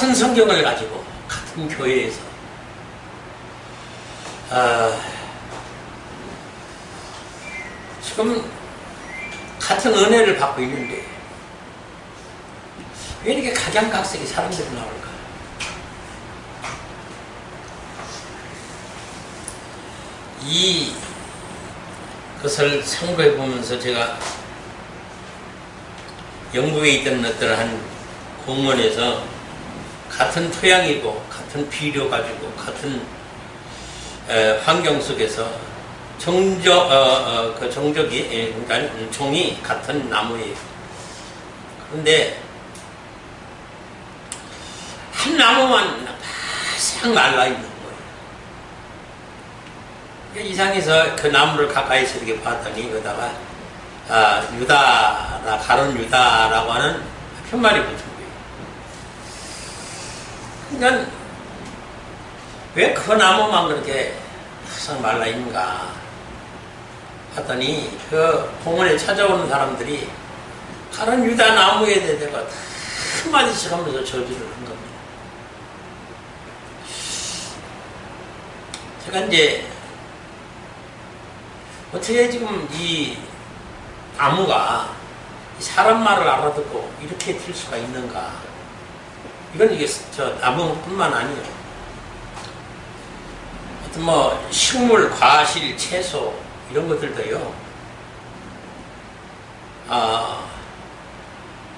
같은 성경을 가지고 같은 교회에서 지금 같은 은혜를 받고 있는데 왜 이렇게 각양각색의 사람들이 나올까? 이것을 참고해 보면서 제가 영국에 있던 어떠한 공원에서 같은 토양이고 같은 비료 가지고 같은 환경 속에서 그 종족이 그러니까 종이 같은 나무예요. 그런데 한 나무만 바싹 말라 있는 거예요. 이상해서 그 나무를 가까이서 이렇게 봤더니 그러다가 유다라 가론 유다라고 하는 편말이 붙은 거예요. 그러니까 왜 그 나무만 그렇게 바싹 말라 있는가 봤더니 그 공원에 찾아오는 사람들이 가론 유다 나무에 대해서 한마디씩 하면서 저주를 한 겁니다. 제가 이제 어떻게 지금 이 나무가 사람 말을 알아듣고 이렇게 될 수가 있는가? 이건 이게 저 나무뿐만 아니에요. 어떤 뭐 식물, 과실, 채소 이런 것들도요.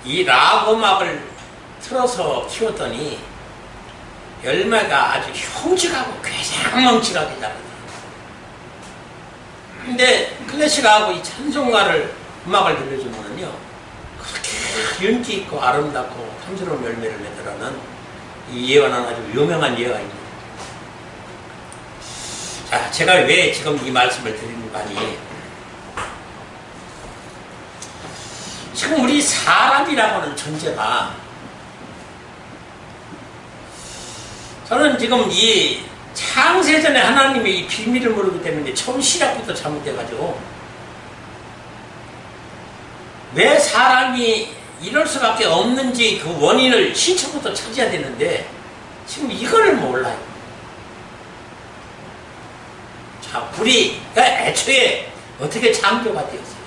이 락음악을 틀어서 키웠더니 열매가 아주 흉측하고 괴상망측하게 자라요. 근데 클래식하고 이 찬송가를 음악을 들려주면요 그렇게 윤기 있고 아름답고 탐스러운 열매를 내더라는 이 예화는 아주 유명한 예화입니다. 자, 제가 왜 지금 이 말씀을 드리는 바니 지금 우리 사람이라고 하는 존재가 저는 지금 이 창세전에 하나님의 이 비밀을 모르기 때문에 처음 시작부터 잘못돼가지고 왜 사람이 이럴 수밖에 없는지 그 원인을 신체부터 찾아야 되는데 지금 이거를 몰라요. 자, 우리가 애초에 어떻게 창조가 되었어요?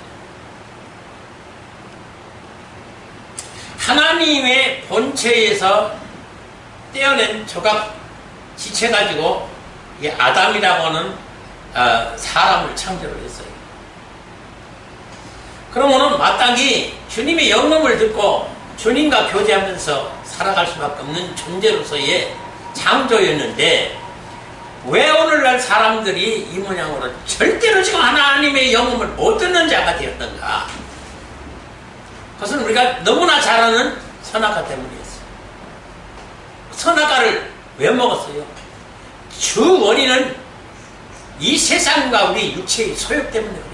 하나님의 본체에서 떼어낸 조각 지체 가지고 이 아담이라고 하는 사람을 창조를 했어요. 그러면은 마땅히 주님의 영음을 듣고 주님과 교제하면서 살아갈 수밖에 없는 존재로서의 창조였는데 왜 오늘날 사람들이 이 모양으로 절대로 지금 하나님의 영음을 못 듣는 자가 되었던가? 그것은 우리가 너무나 잘 아는 선악과 때문이었어요. 선악과를 왜 먹었어요? 주 원인은 이 세상과 우리 육체의 소욕 때문에 그래요.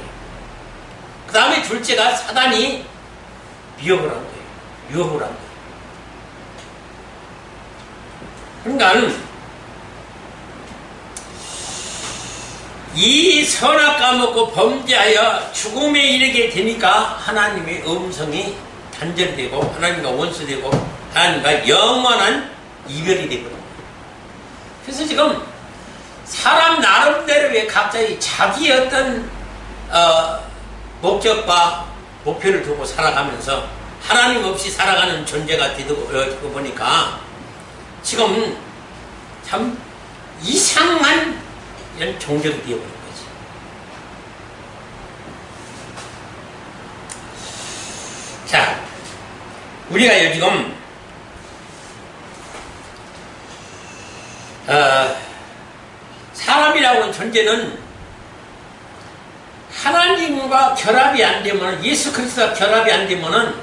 그 다음에 둘째가 사단이 미혹을 한 거예요. 유혹을 한 거예요. 그러니까 이 선악과 먹고 범죄하여 죽음에 이르게 되니까 하나님의 음성이 단절되고 하나님과 원수되고 하나님과 영원한 이별이 되거든요. 그래서 지금 사람 나름대로의 각자의 자기의 어떤 목적과 목표를 두고 살아가면서 하나님 없이 살아가는 존재가 되고 보니까 지금 참 이상한 이런 종족이 되어버린 거지. 자, 우리가 지금 사람이라고 하는 존재는 하나님과 결합이 안 되면, 예수 그리스도와 결합이 안 되면은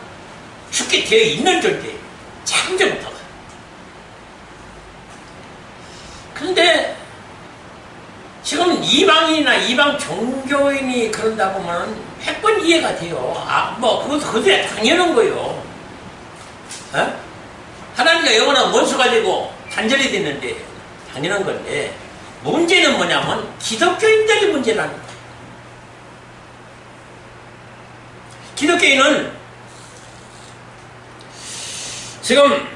죽게 되어 있는 존재예요. 창조부터가. 그런데 지금 이방인이나 이방 종교인이 그런다 보면 100번 이해가 돼요. 그것도 당연한 거예요. 하나님과 영원한 원수가 되고 단절이 됐는데 당연한 건데, 문제는 뭐냐면 기독교인들이 문제라는 거예요. 기독교인은 지금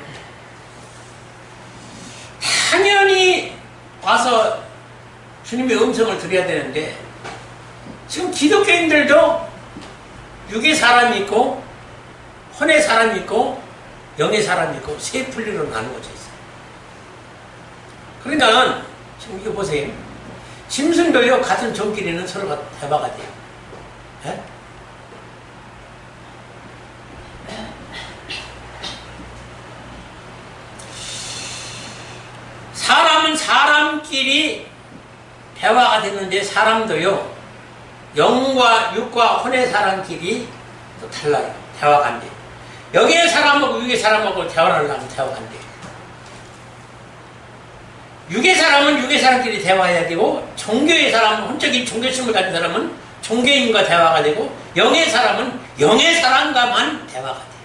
와서 주님의 음성을 들어야 되는데 지금 기독교인들도 육의 사람이 있고 혼의 사람이 있고 영의 사람이 있고 세 분류로 나누어져 있어요. 그러니까 지금 이거 보세요. 짐승도요 같은 종끼리는 서로가 대화가 돼요. 예? 사람은 사람끼리 대화가 되는데 사람도요 영과 육과 혼의 사람끼리 또 달라요. 대화가 안 돼요. 영의 사람하고 육의 사람하고 대화를 하려면 대화가 안 돼요. 육의 사람은 육의 사람끼리 대화해야 되고 종교의 사람은 혼적인 종교심을 가진 사람은 종교인과 대화가 되고 영의 사람은 영의 사람과만 대화가 돼요.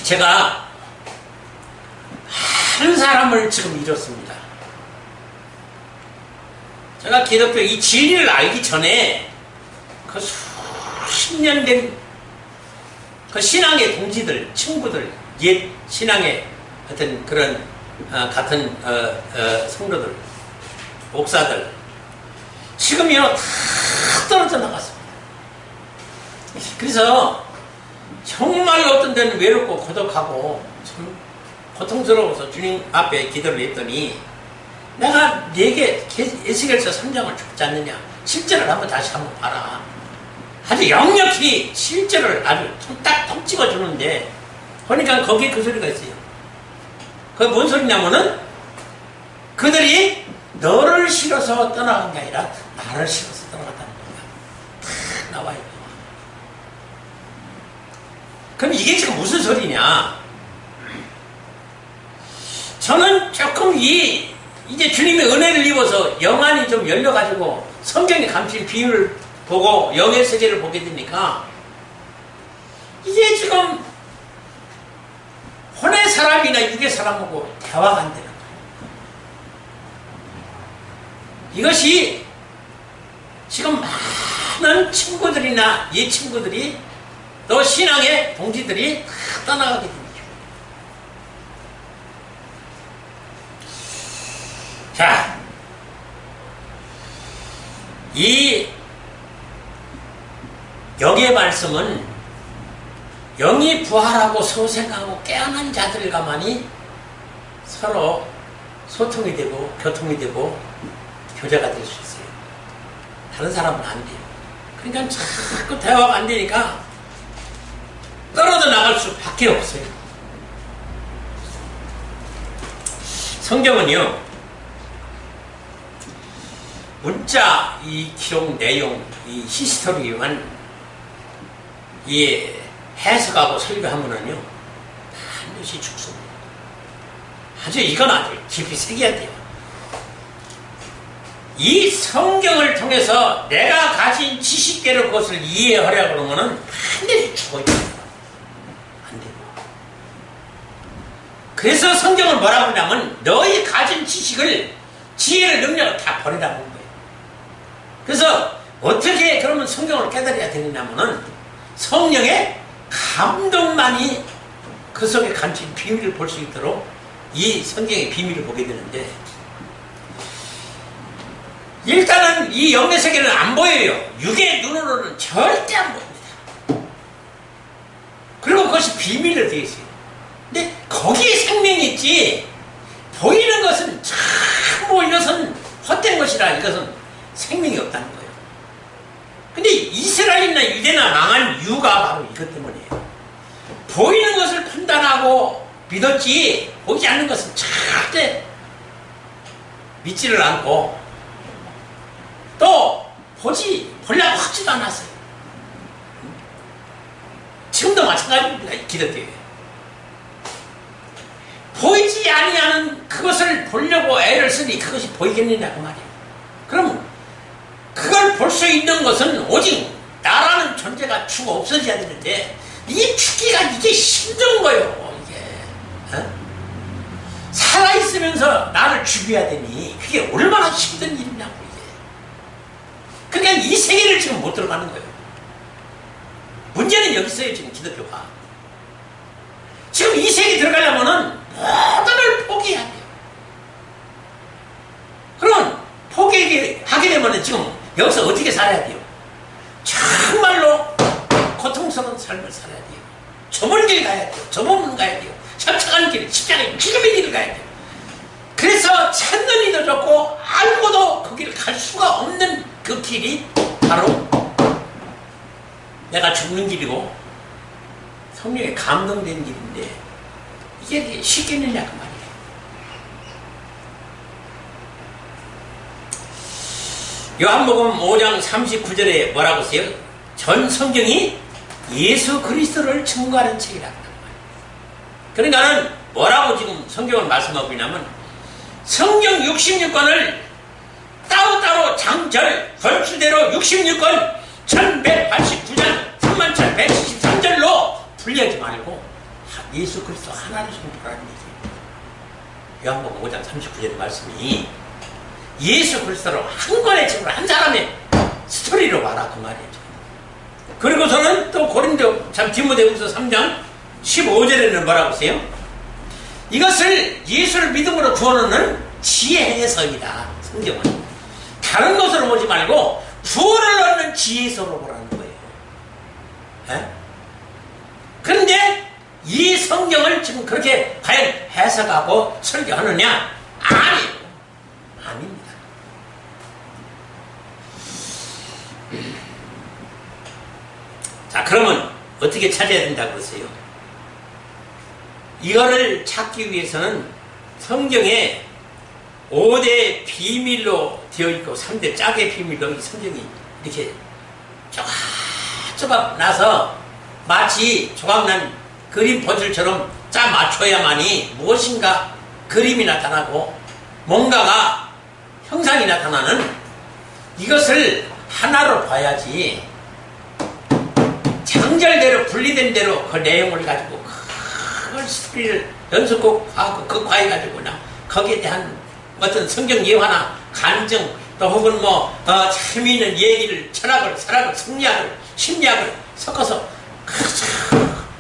제가 한 사람을 지금 잃었습니다. 제가 기독교 이 진리를 알기 전에 그 수십 년 된 그 신앙의 동지들, 친구들, 옛 신앙의 어떤 그런 같은 성도들, 목사들 지금이요 다 떨어져 나갔습니다. 그래서 정말로 어떤 데는 외롭고 고독하고 참 고통스러워서 주님 앞에 기도를 했더니 내가 네게 에스겔서 3장을 줬지 않느냐. 실제를 한번 다시 한번 봐라. 아주 역력히 실제를 아주 톡 찍어주는데 그러니까 거기에 그 소리가 있어요. 그게 뭔 소리냐면은 그들이 너를 싫어서 떠나간 게 아니라 나를 싫어서 떠나갔다는 거야. 탁 나와요. 그럼 이게 지금 무슨 소리냐? 저는 조금 이제 주님의 은혜를 입어서 영안이 좀 열려가지고 성경에 감출 비유를 보고 영의 세계를 보게 되니까 이게 지금 혼의 사람이나 육의 사람하고 대화가 안 되는 거예요. 이것이 지금 많은 친구들이나 옛 친구들이 또 신앙의 동지들이 다 떠나가게 됩니다. 자, 이 여기의 말씀은 영이 부활하고 소생하고 깨어난 자들과만이 서로 소통이 되고 교통이 되고 교제가 될 수 있어요. 다른 사람은 안 돼요. 그러니까 자꾸 대화가 안 되니까 떨어져 나갈 수밖에 없어요. 성경은요 문자 이 기록 내용 이 히스토리만 이 해석하고 설교하면은요 반드시 죽습니다. 아주 이건 아주 깊이 새겨야 돼요. 이 성경을 통해서 내가 가진 지식대로 그것을 이해하려고 그러면은 반드시 죽어야 돼요. 안 돼요. 그래서 성경을 뭐라고 하냐면 너희 가진 지식을 지혜를 능력을 다 버리라고 하는 거예요. 그래서 어떻게 그러면 성경을 깨달아야 되느냐면은 성령의 감동만이 그 속에 감춘 비밀을 볼 수 있도록 이 성경의 비밀을 보게 되는데 일단은 이 영의 세계는 안 보여요. 육의 눈으로는 절대 안 보입니다. 그리고 그것이 비밀로 되어 있어요. 근데 거기에 생명이 있지 보이는 것은 전부 이것은 헛된 것이라 이것은 생명이 없다는 거예요. 근데 이스라엘이나 유대나 망한 이유가 바로 이것 때문이에요. 보이는 것을 판단하고 믿었지 보이지 않는 것은 절대 믿지를 않고 또 보려고 하지도 않았어요. 지금도 마찬가지입니다. 기독교에 보이지 아니하는 그것을 보려고 애를 쓰니 그것이 보이겠느냐고 말이에요. 그럼 그걸 볼 수 있는 것은 오직 나라는 존재가 죽어 없어져야 되는데 이 죽기가 이게 힘든 거예요. 이게 살아있으면서 나를 죽여야 되니 그게 얼마나 힘든 일이냐고 이게. 그러니까 이 세계를 지금 못 들어가는 거예요. 문제는 여기 있어요. 지금 기독교가 지금 이 세계 들어가려면은 모든을 포기해야 돼요. 그럼 포기하게 되면은 지금 여기서 어떻게 살아야 돼요? 정말로 고통스러운 삶을 살아야 돼요. 좁은 길 가야 돼요. 좁은 가야 돼요. 협착한 길, 십자가의 기름의 길을 가야 돼요. 그래서 찾는 이도 좋고 알고도 그 길을 갈 수가 없는 그 길이 바로 내가 죽는 길이고 성령에 감동된 길인데 이게 쉽겠느냐 그 말이에요. 요한복음 5장 39절에 뭐라고 써요? 전 성경이 예수 그리스도를 증거하는 책이라고 하는 거예요. 그러니까는 뭐라고 지금 성경을 말씀하고 있냐면 성경 66권을 따로따로 장절 걸수대로 66권 1189장 3173절로 분리하지 말고 예수 그리스도 하나를 선포하는 얘기예요. 요한복음 5장 39절의 말씀이 예수 그리스도로 한 권의 책으로 한 사람의 스토리로 봐라 그 말이에요. 그리고서는 또 고린도 디모데후서 3장 15절에는 뭐라고 써요? 이것을 예수를 믿음으로 구원하는 지혜에서이다. 성경은 다른 것으로 보지 말고 구원을 얻는 지혜서로 보라는 거예요. 에? 그런데 이 성경을 지금 그렇게 과연 해석하고 설교하느냐? 아니에요. 아닙니다. 자, 그러면 어떻게 찾아야 된다고 그러세요? 이거를 찾기 위해서는 성경에 5대 비밀로 되어 있고 3대 짝의 비밀로 이 성경이 이렇게 조각 나서 마치 조각난 그림 퍼즐처럼 짜 맞춰야만이 무엇인가 그림이 나타나고 뭔가가 형상이 나타나는 이것을 하나로 봐야지 장절대로 분리된 대로 그 내용을 가지고 그 스토리를 연속곡하고 극화해가지고 거기에 대한 어떤 성경 예화나 간증 또 혹은 재미있는 얘기를 철학을 철학을 성리학을 심리학을 섞어서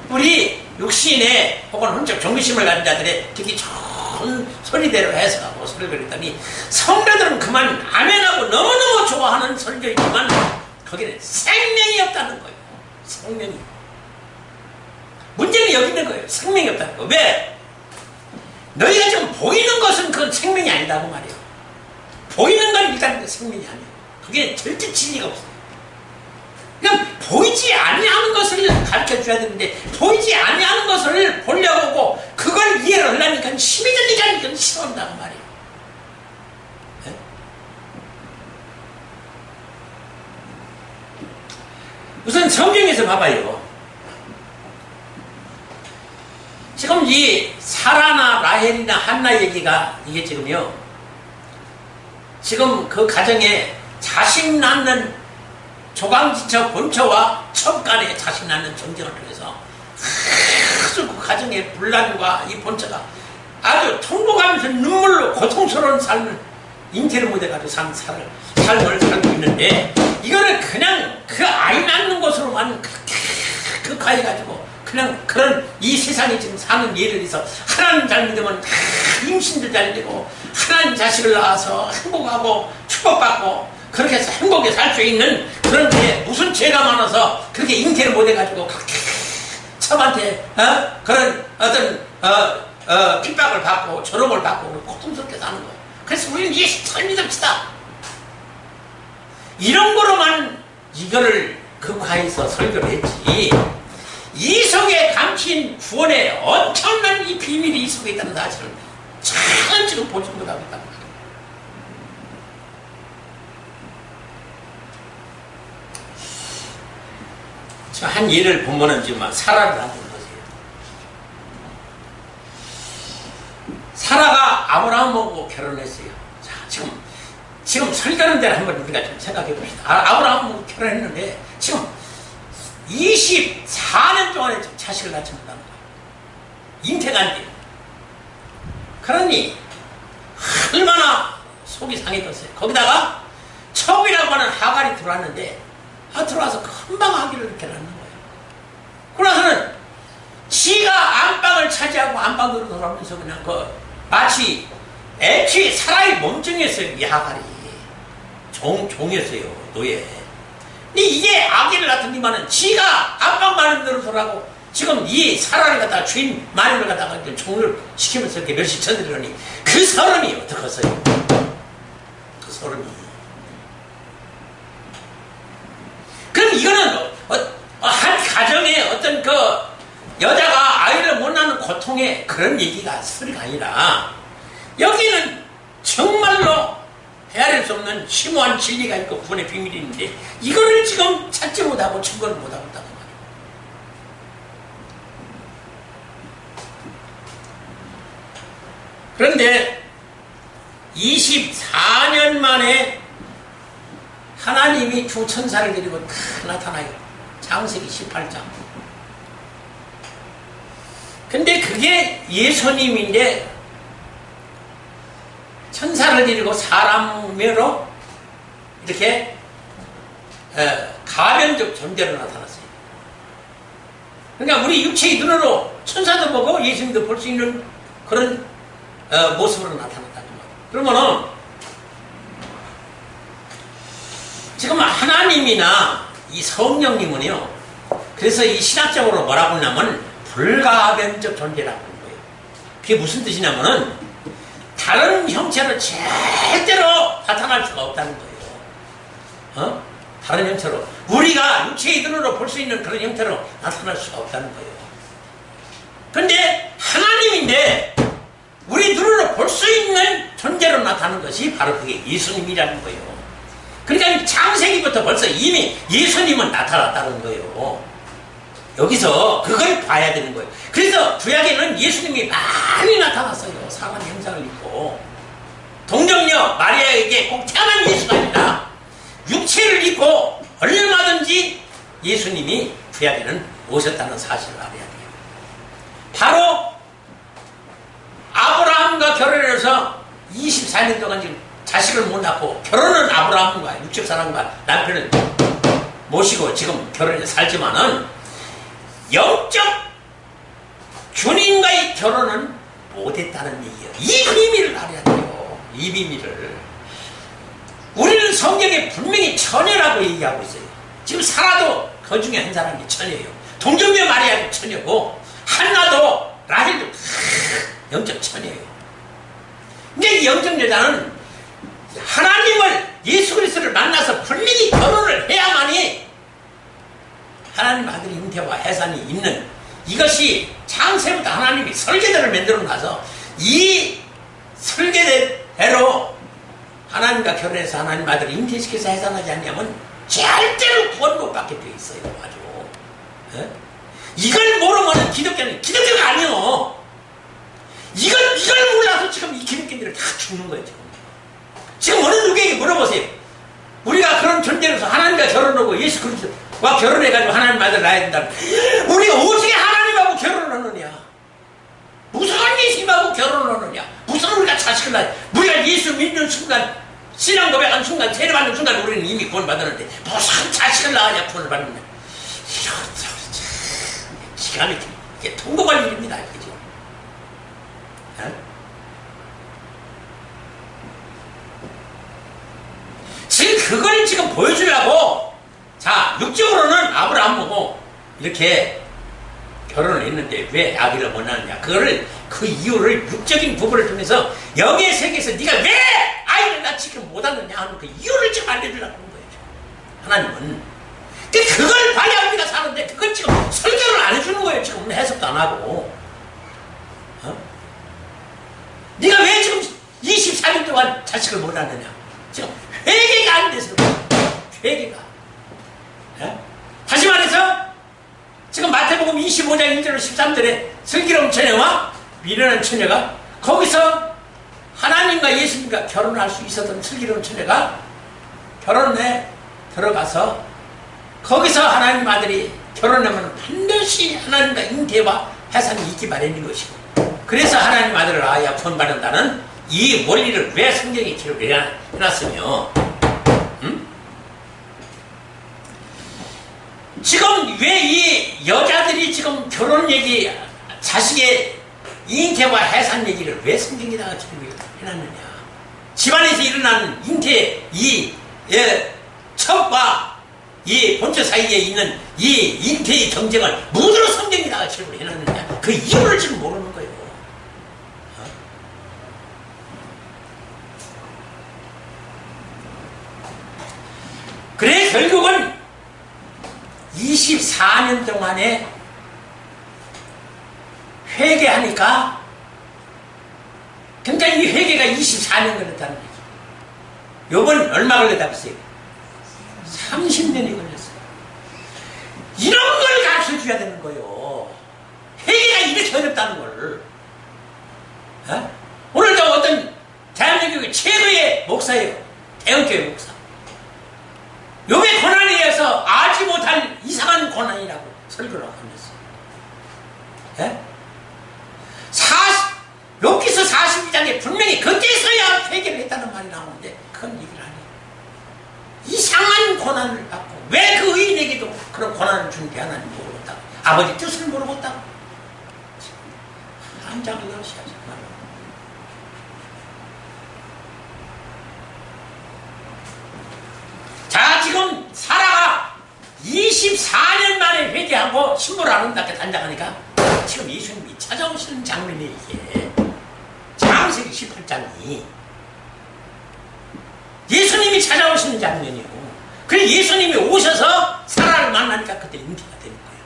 우리 육신의 혹은 혼적 종교심을 가진 자들의 특히 좋은 소리대로 해석하고 설교를 했더니 성도들은 그만 아멘하고 너무너무 좋아하는 설교이지만 거기는 생명이 없다는 거예요. 생명이. 문제는 여기 있는 거예요. 생명이 없다는 거. 왜? 너희가 지금 보이는 것은 그건 생명이 아니다고 말이에요. 보이는 건 일단 생명이 아니에요. 그게 절대 진리가 없어요. 그냥 보이지 아니하는 것을 가르쳐줘야 되는데 보이지 아니하는 것을 보려고 하고 그걸 이해를 하려니까 힘이 들리니까 싫어한다고 말이에요. 네? 우선 성경에서 봐봐요. 지금 이 사라나 라헬이나 한나 얘기가 이게 지금요. 지금 그 가정에 자식 낳는 조강지처 본처와 첩간에 자식 낳는 전쟁을 통해서 아주 그 가정의 분란과 이 본처가 아주 통곡하면서 눈물로 고통스러운 삶을 잉태를 못해가지고 삶을 살고 있는데 이거를 그냥 그 아이 낳는 것으로만 그렇게 극화해가지고 그냥 그런 이 세상에 지금 사는 예를 들어서 하나님 잘 믿으면 임신도 잘 되고 하나님 자식을 낳아서 행복하고 축복받고 그렇게 해서 행복하게 살 수 있는 그런 게 무슨 죄가 많아서 그렇게 잉태를 못해가지고 그렇게 첩한테 그런 어떤 핍박을 받고 조롱을 받고 고통스럽게 사는 거예요. 그래서 우리는 예수 잘 믿읍시다. 이런 거로만 이거를 극화해서 설교를 했지 이 속에 감힌 구원의 엄청난 이 비밀이 이 속에 있다는 사실을 잘 지금 보지 못하고 있단 말이에요. 저 한 예를 보면은 지금 사라를 한번 보세요. 사라가 아브라함하고 결혼했어요. 자, 지금 설교하는 데를 한번 우리가 좀 생각해 봅시다. 아브라함하고 결혼했는데 지금 24년 동안에 자식을 낳지 못하는 거예요. 잉태가 안 돼요. 그러니 얼마나 속이 상해졌어요. 거기다가 첩이라고 하는 하갈이 들어왔는데 들어와서 금방 아기를 이렇게 낳는 거예요. 그러고서는 지가 안방 안방을 차지하고 안방으로 돌아오면서 그냥 마치 애초에 사람이 멍청했어요. 이 하갈이 종이었어요. 노예. 근데 이게 아기를 낳더니만은 지가 안방 마련대로 돌아가고 지금 이 사람을 갖다가 주인 마련을 갖다가 종을 시키면서 이렇게 멸시 쳐드리더니 그 서름이 어떡하세요? 그 서름이. 그럼 이거는 한 가정에 어떤 여자가 아이를 못 낳는 고통의 그런 얘기가 소리가 아니라 여기는 정말로 헤아릴 수 없는 심오한 진리가 있고 구원의 비밀이 있는데 이거를 지금 찾지 못하고 증거를 못하고 있다고 말이에요. 그런데 24년 만에 하나님이 두 천사를 데리고 다 나타나요. 창세기 18장. 근데 그게 예수님인데 천사를 데리고 사람으로 이렇게 가변적 존재로 나타났어요. 그러니까 우리 육체의 눈으로 천사도 보고 예수님도 볼 수 있는 그런 모습으로 나타났다는 거예요. 그러면은 지금 하나님이나 이 성령님은요, 그래서 이 신학적으로 뭐라고 하냐면 불가변적 존재라고 하는 거예요. 그게 무슨 뜻이냐면은 다른 형체로 절대로 나타날 수가 없다는 거예요. 다른 형체로 우리가 육체의 눈으로 볼 수 있는 그런 형태로 나타날 수가 없다는 거예요. 근데 하나님인데 우리 눈으로 볼 수 있는 존재로 나타나는 것이 바로 그게 예수님이라는 거예요. 그러니까 창세기부터 벌써 이미 예수님은 나타났다는 거예요. 여기서 그걸 봐야 되는 거예요. 그래서 구약에는 예수님이 많이 나타났어요. 사람 형상을 입고. 동정녀 마리아에게 꼭 태어난 예수가 아니라 육체를 입고 얼마든지 예수님이 구약에는 오셨다는 사실을 알아야 돼요. 바로 아브라함과 결혼해서 24년 동안 지금 자식을 못 낳고 결혼은 아브라함과 육적 사람과 남편을 모시고 지금 결혼해서 살지만은 영적 주님과의 결혼은 못했다는 얘기예요. 이 비밀을 알아야 돼요. 이 비밀을. 우리는 성경에 분명히 처녀라고 얘기하고 있어요. 지금 사라도 그 중에 한 사람이 처녀예요. 동정녀 마리아도 처녀고 한나도 라헬도 영적 처녀예요. 근데 이 영적 여자는 하나님을 예수 그리스도를 만나서 분명히 결혼을 해야만이 하나님 아들이 잉태와 해산이 있는 이것이 창세부터 하나님이 설계대로 만들어 놔서 이 설계대로 하나님과 결혼해서 하나님 아들을 잉태시켜서 해산하지 않냐면 절대로 구원 못 받게 되어 있어요. 아주. 예? 이걸 모르면 기독교가 아니요. 이걸 몰라서 지금 이 기독교인들은 다 죽는 거예요. 지금 어느 누구에게 물어보세요. 우리가 그런 존재로서 하나님과 결혼하고 예수 그리스도와 결혼해가지고 하나님 아들 낳아야 된다. 우리가 어떻게 하나님하고 결혼하느냐? 무슨 예수님하고 결혼하느냐? 무슨 우리가 자식을 낳아야 우리가 예수 믿는 순간 신앙 고백하는 순간 세례받는 순간 우리는 이미 구원 받았는데 무슨 자식을 낳아야 구원을 받느냐? 이런 기가 막히게 이게 통곡할 일입니다. 그죠? 지금 그걸 지금 보여주려고 자 육적으로는 아브라함 보고 이렇게 결혼을 했는데 왜 아기를 못 낳느냐 그거를 그 이유를 육적인 부분을 통해서 여기에 세계에서 네가 왜 아이를 낳지 못하느냐 하는 그 이유를 지금 알려주려고 하는 거예요. 하나님은 근데 그걸 봐야 우리가 사는데 그걸 지금 설교를 안 해주는 거예요. 지금 해석도 안 하고 네가 왜 지금 24년 동안 자식을 못 낳느냐 지금 회개가 안 돼서 회개가 다시 말해서 지금 마태복음 25장 1절 13절에 슬기로운 처녀와 미련한 처녀가 거기서 하나님과 예수님과 결혼할 수 있었던 슬기로운 처녀가 결혼에 들어가서 거기서 하나님 아들이 결혼하면 반드시 하나님과 잉태와 해산이 있기 마련인 것이고 그래서 하나님 아들을 낳아야 구원받는다는 이 원리를 왜 성경에 기록을 해놨으며 지금 왜 이 여자들이 지금 결혼 얘기 자식의 잉태와 해산 얘기를 왜 성경에다가 지금 해놨느냐. 집안에서 일어나는 잉태, 첩과 이 본처 사이에 있는 이 잉태의 경쟁을 무엇으로 성경에다가 기록을 해놨느냐. 그 이유를 지금 모르는 거예요. 그래 결국은 24년 동안에 회개하니까 굉장히 이 회개가 24년 걸렸다는 거죠. 요번 얼마 걸렸다고 했어요? 30년이 걸렸어요. 이런 걸 가르쳐줘야 되는 거예요. 회개가 이렇게 어렵다는 걸. 오늘도 어떤 대한민국의 최고의 목사예요. 대형교회 목사. 요게 고난에 의해서 알지 못할 이상한 고난이라고 설교를 하면서. 욥기서 42장에 분명히 그때서야 회개를 했다는 말이 나오는데 그건 얘기를 안 해요. 이상한 고난을 받고 왜 그 의인에게도 그런 고난을 준 게 하나님 모르겠다고, 아버지 뜻을 모르겠다고 한장을 넣으셔야 정말. 자, 지금 사라가 24년 만에 회개하고 신부를 아름답게 단장하니까 지금 예수님이 찾아오시는 장면이 이게 창세기 18장이 예수님이 찾아오시는 장면이고, 그래서 예수님이 오셔서 사라를 만나니까 그때 인기가 되는 거예요.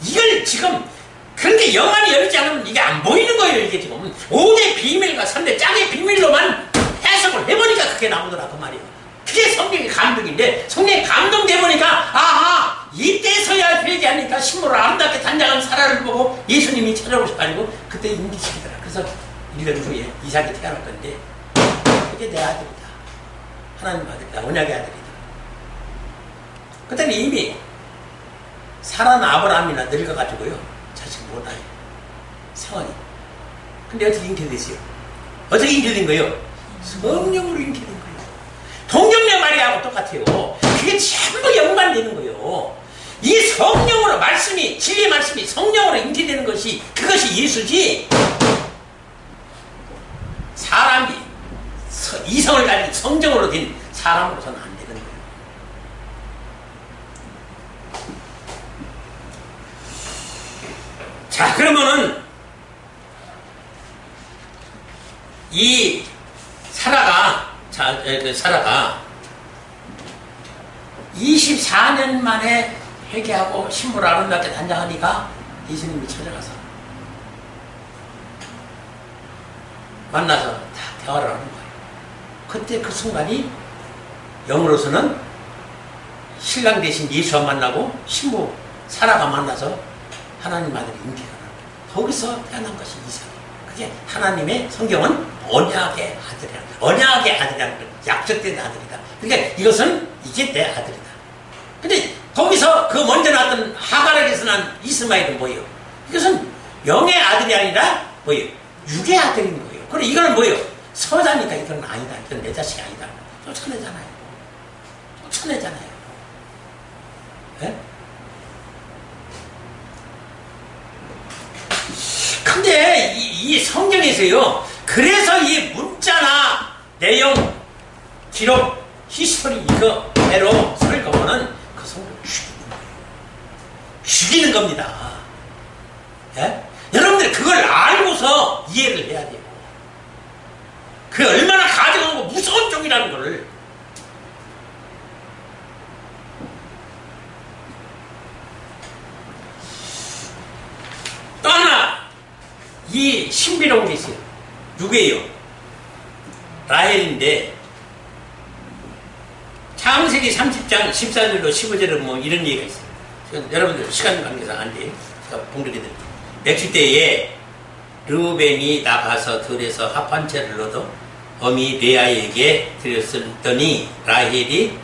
이걸 지금 그런데 영안이 열리지 않으면 이게 안 보이는 거예요. 이게 지금 5대 비밀과 3대 짝의 비밀로만 해석을 해보니까 그게 나오더라 그 말이에요. 그게 성경의 감동인데, 성경이 감동돼 보니까 아하, 이때서야 회개하니까 신부를 아름답게 단장한 사라를 보고 예수님이 찾아오셔가지고 그때 인기시키더라. 그래서 1년 후에 이삭이 태어날 건데 그게 내 아들이다, 하나님 아들이다, 언약의 아들이다. 그때는 이미 사라는 아브라함이나 늙어가지고요 자식 못하요 상황이. 근데 어떻게 잉태됐어요? 어떻게 잉태된 거예요? 성령으로 잉태된 거예요. 동정녀 마리아하고 똑같아요. 그게 전부 연관되는 거예요. 이 성령으로 말씀이, 진리의 말씀이 성령으로 잉태되는 것이, 그것이 예수지, 사람이 이성을 가진 성정으로 된 사람으로서는 안 되는 거예요. 자, 그러면은 이 사라가 24년 만에 회개하고 신부를 아름답게 단장하니까 예수님이 찾아가서 만나서 다 대화를 하는 거예요. 그때 그 순간이 영으로서는 신랑 대신 예수와 만나고 신부 사라가 만나서 하나님 아들이 잉태가 나는 거예요. 거기서 태어난 것이 이삭이에요. 그게 하나님의 성경은 언약의 아들이라는 거예요. 언약의 아들이라는 거예요. 약속된 아들이다. 그러니까 이것은 이게 내 아들이다. 근데 거기서 그 먼저 낳았던 하갈에게서 난 이스마엘은 뭐예요? 이것은 영의 아들이 아니라 뭐예요? 육의 아들인 거예요. 그래, 이거는 뭐예요? 서자니까 이건 아니다. 이건 내 자식이 아니다. 쫓아내잖아요. 쫓아내잖아요. 네? 근데 이 성경에서요, 그래서 이 문자나 내용, 기록, 히스토리 이거대로 설거는 그 성경을 죽이는 거예요. 죽이는 겁니다. 예? 여러분들이 그걸 알고서 이해를 해야 돼요. 그게 얼마나 가증하고 무서운 쪽이라는 걸. 또 하나, 이 신비로운 게 있어요. 누구예요? 라헬인데, 창세기 30장 14절로 15절에 뭐 이런 얘기가 있어요. 여러분들 시간 관계상 안 돼요. 제가 봉독해드릴게요. 맥주 때에 르우벤이 나가서 들에서 합 한 채를 얻어 어미 레아에게 드렸더니 라헬이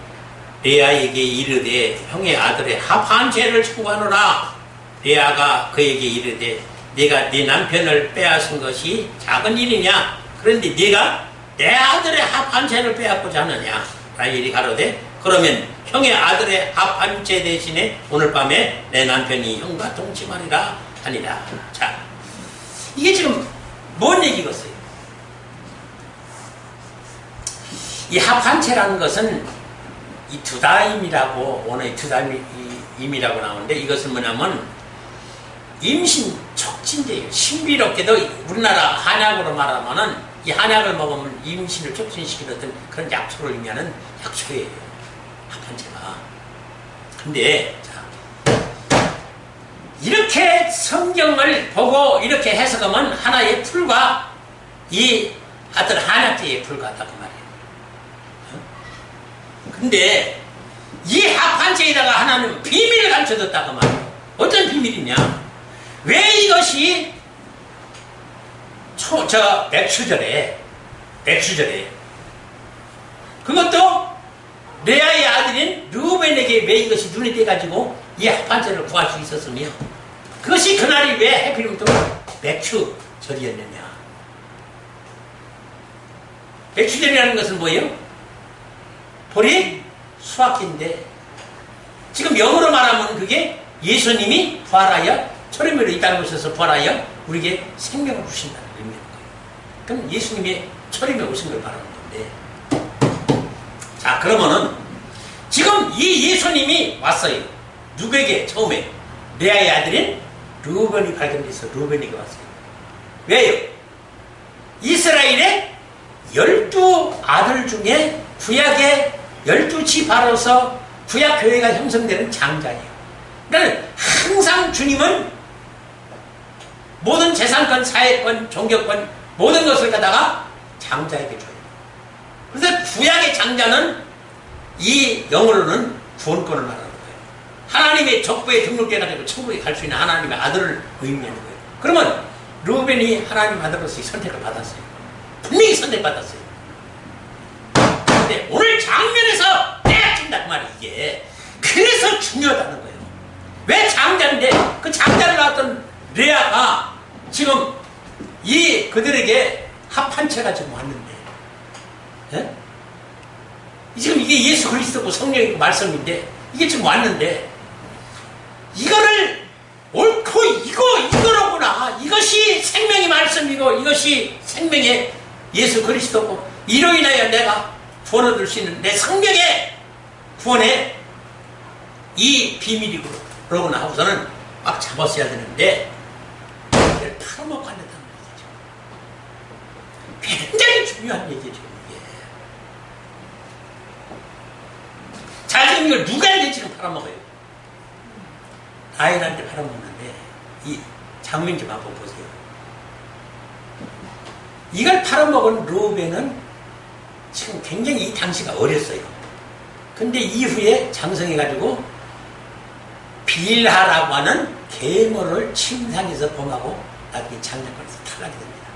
레아에게 이르되 형의 아들의 합 한 채를 청구하노라. 레아가 그에게 이르되 네가 네 남편을 빼앗은 것이 작은 일이냐? 그런데 네가 내 아들의 합 한 채를 빼앗고자 하느냐? 라헬이 가로되 그러면 형의 아들의 합 한 채 대신에 오늘 밤에 내 남편이 형과 동침하리라 하니라. 자, 이게 지금 뭔 얘기겠어요? 이 합한체라는 것은 이 두다임이라고, 오늘 두다임이라고 나오는데, 이것은 뭐냐면 임신 촉진제예요. 신비롭게도 우리나라 한약으로 말하면은 이 한약을 먹으면 임신을 촉진시키는 어떤 그런 약초를 의미하는 약초예요. 합한체가. 근데 자, 이렇게 성경을 보고 이렇게 해석하면 하나의 풀과 이 어떤 한약제에 불과하다고 말이에요. 근데 이 합한체에다가 하나님은 비밀을 감춰뒀다고 말이에요. 어떤 비밀이냐? 왜 이것이 맥추절에 그것도 레아의 아들인 르우벤에게 왜 이것이 눈에 띄어가지고 이 합한체를 구할 수 있었으며, 그것이 그날이 왜 하필이면 또 맥추절이었느냐? 맥추절이라는 것은 뭐예요? 볼이 수확기인데, 지금 영어로 말하면 그게 예수님이 부활하여 초림으로 이 땅에 오셔서 부활하여 우리에게 생명을 주신다는 의미인 거예요. 그럼 예수님의 초림에 오신 걸 말하는 건데, 자, 그러면은 지금 이 예수님이 왔어요. 누구에게? 처음에 레아의 아들인 르우벤이 발견돼서 르우벤에게 왔어요. 왜요? 이스라엘의 12아들 중에 구약의 12지파로서 구약 교회가 형성되는 장자예요. 그러니까 항상 주님은 모든 재산권, 사회권, 종교권, 모든 것을 갖다가 장자에게 줘요. 그래서 구약의 장자는 이 영어로는 구원권을 말하는 거예요. 하나님의 족보에 등록해가지고 천국에 갈 수 있는 하나님의 아들을 의미하는 거예요. 그러면 르우벤이 하나님 아들로서의 선택을 받았어요. 분명히 선택받았어요. 근데 오늘 장면에서 떼어진다 그 말이 이게. 그래서 중요하다는 거예요. 왜 장자인데 그 장자를 낳았던 레아가 지금 이 그들에게 합한체가 지금 왔는데, 예? 지금 이게 예수 그리스도고 성령이고 말씀인데 이게 지금 왔는데, 이거를 옳고 이거로구나, 이것이 생명의 말씀이고 이것이 생명의 예수 그리스도고 이로 인하여 내가 구원을 얻을 수 있는 내 생명의 구원의 이 비밀이구나 하고서는 막 잡았어야 되는데 이걸 팔아먹고 안 된다는 얘기죠. 굉장히 중요한 얘기죠, 이게. 자, 지금 이걸 누구한테 지금 팔아먹어요? 라헬한테 팔아먹는데, 이 장면 좀 한번 보세요. 이걸 팔아먹은 르우벤은 지금 굉장히 이 당시가 어렸어요. 근데 이후에 장성해가지고 빌하라고 하는 계모를 침상에서 범하고 나중에 장자권에서 탈락이 됩니다.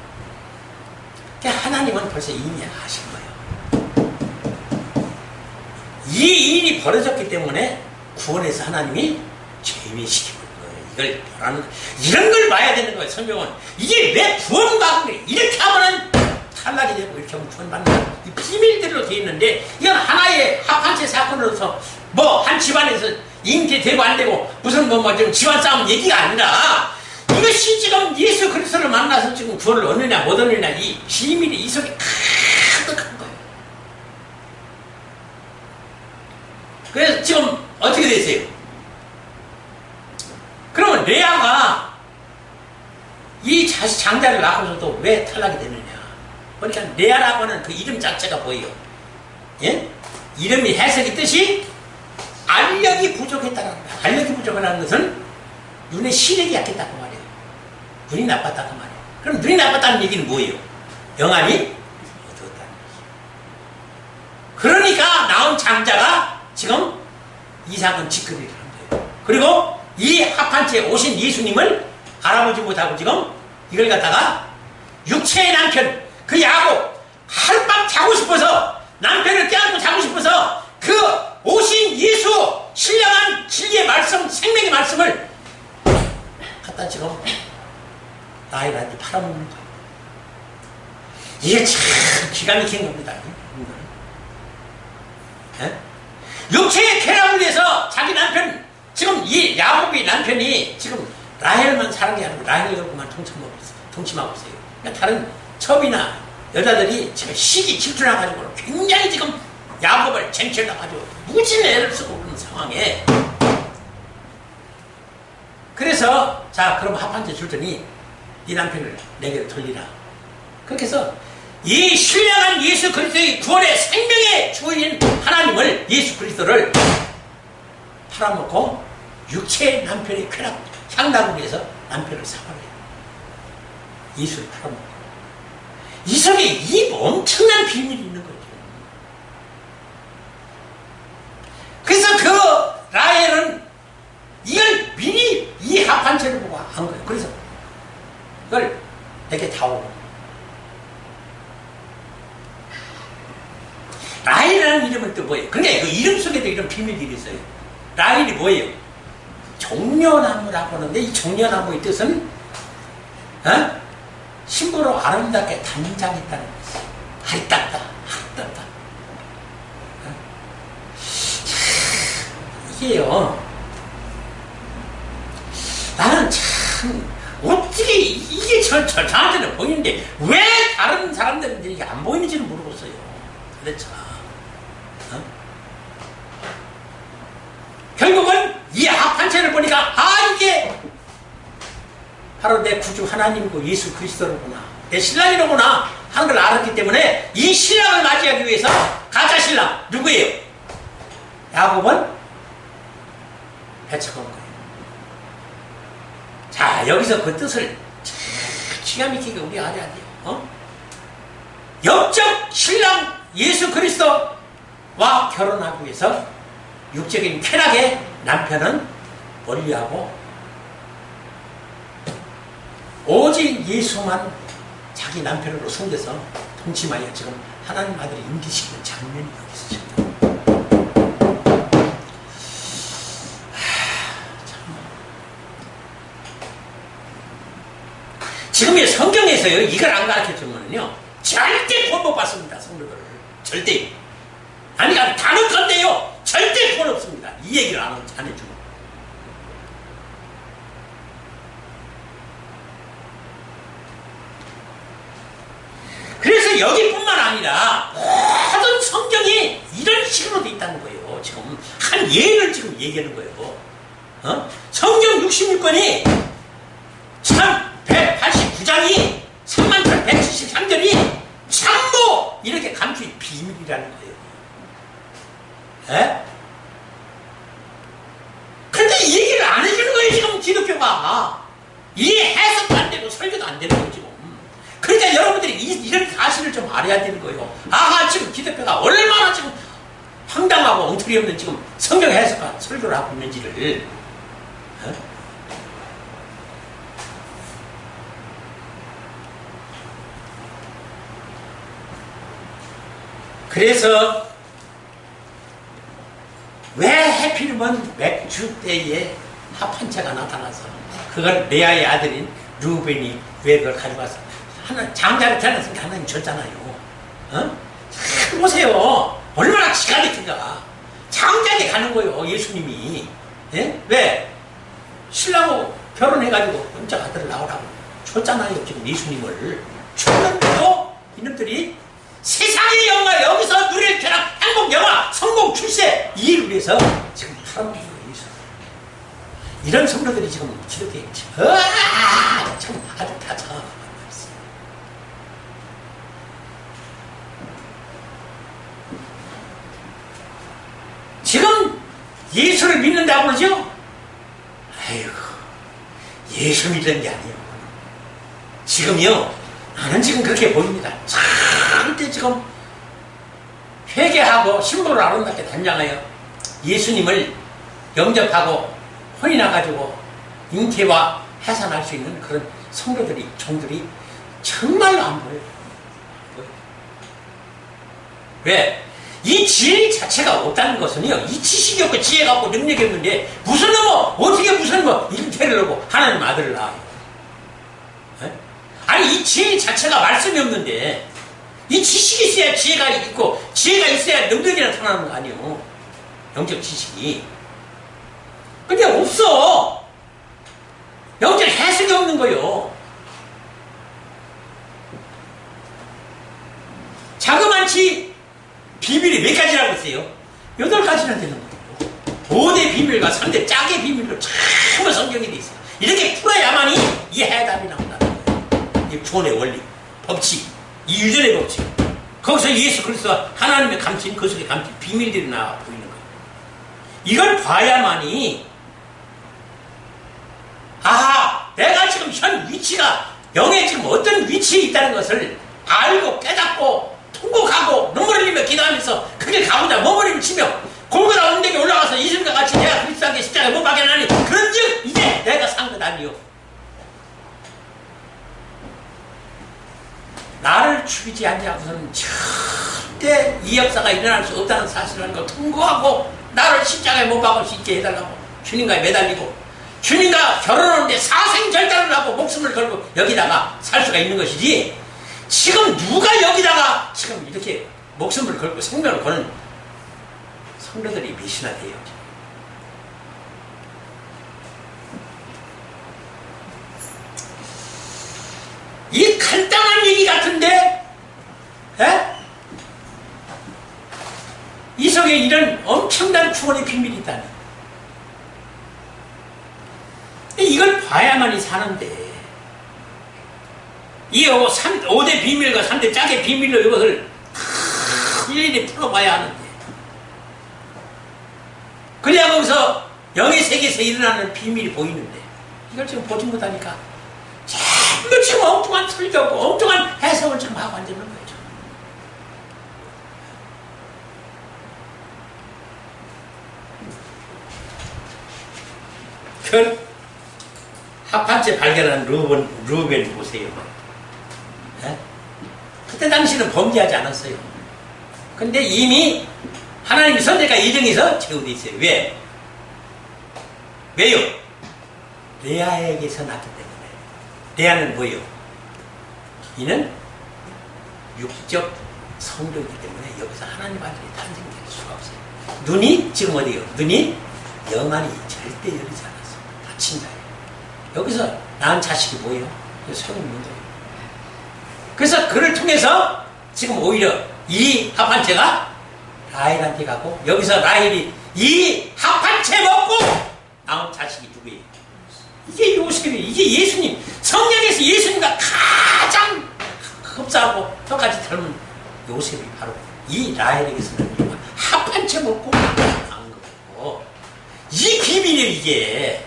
그러니까 하나님은 벌써 이미 아신 거예요. 이 일이 벌어졌기 때문에 구원해서 하나님이 재미시키는 거예요. 이걸 보라는, 이런 걸 봐야 되는 거예요. 성경은 이게 왜 구원과 이렇게 하면은 탈락이 되고 이렇게 하면 구원받는다, 이 비밀대로 되어 있는데, 이건 하나의 합한체 사건으로서 뭐 한 집안에서 잉태되고 안 되고 무슨 좀 집안 싸움 얘기가 아니라, 이것이 지금 예수 그리스도를 만나서 지금 구원을 얻느냐 못 얻느냐, 이 비밀이 이 속에 가득한 거예요. 그래서 지금 어떻게 되세요? 그러면 레아가 이 장자를 낳고서도 왜 탈락이 되느냐? 그러니까 레아라고 하는 그 이름 자체가 뭐예요? 예? 이름이 해석이 뜻이 알력이 부족했다는 거야. 알력이 부족하다는 것은 눈의 시력이 약했다고 말이에요. 눈이 나빴다고 말이에요. 그럼 눈이 나빴다는 얘기는 뭐예요? 영안이 어두웠다는 거죠. 그러니까 나온 장자가 지금 이상한 짓거리를 한 거예요. 그리고 이 합한체에 오신 예수님을 알아보지 못하고 지금 이걸 갖다가 육체의 남편, 그 야곱, 하룻밤 자고 싶어서, 남편을 깨안고 자고 싶어서 그 오신 예수, 신령한 진리의 말씀, 생명의 말씀을 갖다 지금 라헬한테 팔아먹는 거예요. 이게 참 기가 막힌 겁니다. 예? 육체의 쾌락을 위해서 자기 남편, 지금 이 야곱의 남편이 지금 라헬만 사는 게 아니고 라헬 갖고만 동침하고 있어요. 그러니까 다른 첩이나 여자들이 지금 시기 질투나가지고 굉장히 지금 야곱을 쟁취해가지고 무진 애를 쓰고 그런 상황에, 그래서 자 그럼 합한테 줬더니 네 남편을 내게로 돌리라. 그렇게 해서 이 신령한 예수 그리스도의 구원의 생명의 주인 하나님을, 예수 그리스도를 팔아먹고 육체의 남편의 쾌락 향락을 위해서 남편을 사버려요. 예수를 팔아먹고. 이 속에 이 엄청난 비밀이 있는 거죠. 그래서 그 라헬은 이걸 미리 이 합한체를 보고 한 거예요. 그래서 이걸 내게 다오. 라헬이라는 이름은 또 뭐예요? 근데 그 이름 속에도 이런 비밀이 있어요. 라헬이 뭐예요? 종려나무라고 하는데, 이 종려나무의 뜻은 신부로 아름답게 단장했다는 거지. 아리따다, 아리따다. 이게요, 나는 참 어떻게 이게 저한테는 보이는데 왜 다른 사람들은 이게 안 보이는지는 모르겠어요. 도대체. 결국은 이 합한체를 보니까 이게 바로 내 구주 하나님이고 예수 그리스도로구나, 내 신랑이로구나 하는 걸 알았기 때문에 이 신랑을 맞이하기 위해서 가짜 신랑 누구예요? 야곱은 배척한 거예요. 자, 여기서 그 뜻을 기가 막히게 우리가 알아야 돼요. 영적 신랑 예수 그리스도와 결혼하기 위해서 육적인 쾌락에 남편은 멀리하고 오직 예수만 자기 남편으로 섬겨서 동침하여 지금 하나님 아들이 임기시키는 장면이 여기 있습니다. 지금 성경에서요, 이걸 안 가르쳐주면요 절대 구원 못 받습니다. 성도들 절대. 아니 다른 건데요 절대 구원 없습니다. 이 얘기를 안 해주고. 그래서 여기뿐만 아니라 모든 성경이 이런 식으로 돼 있다는 거예요. 지금 한 예를 지금 얘기하는 거예요. 성경 66권이 참 189장이 3173절이 참모 이렇게 감추인 비밀이라는 거예요. 에? 근데 이 얘기를 안 해주는 거예요. 지금 기독교가. 이게 해석도 안 되고 설교도 안 되는 거예요. 지금. 그러니까 여러분들이 이런 사실을 좀 알아야 되는 거예요. 지금 기독교가 얼마나 지금 황당하고 엉터리 없는 지금 성경 해석과 설교를 하고 있는지를. 그래서 왜 해필이면 맥주 때에 합한체가 나타나서 그걸 레아의 아들인 루벤이 왜 그걸 가져가서 장자를 태어났으니까 하나님 줬잖아요. 보세요. 얼마나 기가 막힌가. 장자에 가는 거예요. 예수님이. 예? 왜? 신랑하고 결혼해가지고 영적 아들을 낳으라고 줬잖아요. 지금 예수님을. 줬는데도 이놈들이 세상의 영화, 여기서 누릴 쾌락, 행복 영화, 성공, 출세 이 일을 위해서 지금 팔아먹는 거예요. 이런 성도들이 지금 기독교에 참 아주 다 정확하게 있어요. 지금 예수를 믿는다고 그러죠? 아이고, 예수 믿는 게 아니에요. 지금요, 나는 지금 그렇게 보입니다. 절대 지금 회개하고 신부를 아름답게 단장하여 예수님을 영접하고 혼인해가지고 잉태와 해산할 수 있는 그런 성도들이, 종들이 정말로 안 보여요. 왜? 이 지혜 자체가 없다는 것은요, 이 지식이 없고 지혜가 없고 능력이 없는데 무슨 어떻게 무슨 잉태를 하고 하나님 아들을 낳아요. 아니 이 지혜 자체가 말씀이 없는데 이 지식이 있어야 지혜가 있고 지혜가 있어야 능력이 나타나는 거 아니에요. 영적 지식이. 근데 없어. 영적 거요. 자그만치 비밀이 몇 가지라고 했어요? 8가지나 되는 거예요. 5대 비밀과 3대 짝의 비밀로 전부 성경에 돼 있어요. 이렇게 풀어야만이 이 해답이 나온다는 거예요. 이 구원의 원리, 법칙, 이 유전의 법칙. 거기서 예수 그리스도가 하나님의 감추인 그 속에 감춘 비밀들이 나와 보이는 거예요. 이걸 봐야만이 아하, 내가 지금 현 위치가 영의 지금 어떤 위치에 있다는 것을 알고 깨닫고 통곡하고 눈물 흘리며 기도하면서 그게 가보자 머무림을 치며 골고다 언덕에 올라가서 이승과 같이 내가 그리스도께 십자가에 못 박여나니 그런즉 이제 내가 산 것 아니요. 나를 죽이지 않냐고서는 절대 이 역사가 일어날 수 없다는 사실을 걸 통고하고 나를 십자가에 못 박을 수 있게 해달라고 주님과 매달리고 주님과 결혼하는데 사생절단을 하고 목숨을 걸고 여기다가 살 수가 있는 것이지 지금 누가 여기다가 지금 이렇게 목숨을 걸고 생명을 거는 성도들이 몇이나 돼요. 이 간단한 얘기 같은데 이 속에 이런 엄청난 구원의 비밀이 있다니. 이걸 봐야만이 사는데 이 5대 비밀과 3대 짝의 비밀로 이것을 일일이 풀어봐야 하는데 그래야 거기서 영의 세계에서 일어나는 비밀이 보이는데 이걸 지금 보지 못하니까 전부 지금 엉뚱한 설교고 엉뚱한 해석을 지금 하고 앉는 거예요. 그 합판체 발견한 루벤 보세요. 네? 그때 당시는 범죄하지 않았어요. 근데 이미 하나님이 선택과 예정에서 채우돼 있어요. 왜? 왜요? 레아에게서 낳기 때문에. 레아는 뭐예요? 이는 육적 성도이기 때문에 여기서 하나님 아들이 탄생될 수가 없어요. 눈이 지금 어디요? 눈이 영안이 절대 열리지 않았어. 다친 자예요. 여기서 낳은 자식이 뭐예요? 소용없는 거예요. 그래서 그를 통해서 지금 오히려 이 합판체가 라헬한테 가고 여기서 라헬이 이 합판체 먹고 나온 자식이 누구예요? 이게 요셉이에요. 이게 예수님. 성경에서 예수님과 가장 흡사하고 똑같이 닮은 요셉이 바로 이 라헬에게서는 합판체 먹고 나온 거고 이 비밀이에요.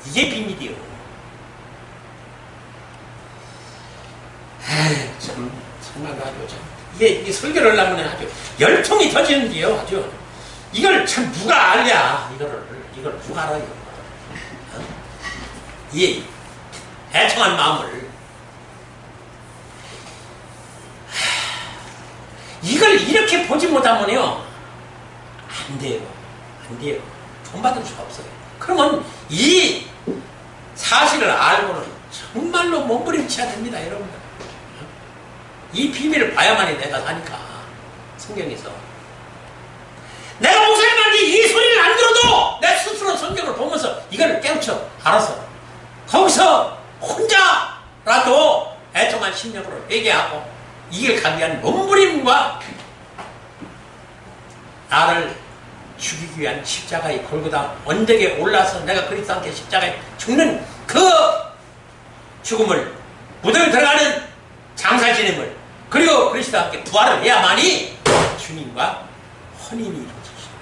이게 비밀이에요. 참 정말 아주 이게 설교를 하려면 아주 열통이 터지는데요. 아주 이걸 참 누가 알냐 이걸 누가 알아요. 이 애통한 마음을 이걸 이렇게 보지 못하면요 안 돼요. 본받을 수가 없어요. 그러면 이 사실을 알고는 정말로 몸부림쳐야 됩니다, 여러분들. 이 비밀을 봐야만이 내가 사니까. 성경에서 내가 목사님한테 이 소리를 안 들어도 내 스스로 성경을 보면서 이걸 깨우쳐 알아서 거기서 혼자라도 애통한 심령으로 회개하고 이길 가기 위한 몸부림과 나를 죽이기 위한 십자가의 골고다 언덕에 올라서 내가 그리스도 함께 십자가에 죽는 그 죽음을 무덤에 들어가는 장사 지냄을 그리고 그리스도와 함께 부활을 해야만이 주님과 혼인이 이루어지시는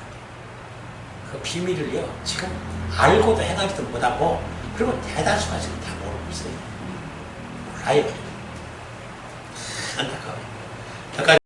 그 비밀을요 지금 알고도 행하지도 못하고 그리고 대다수가 지금 다 모르고 있어요. 몰라요. 안타까워요.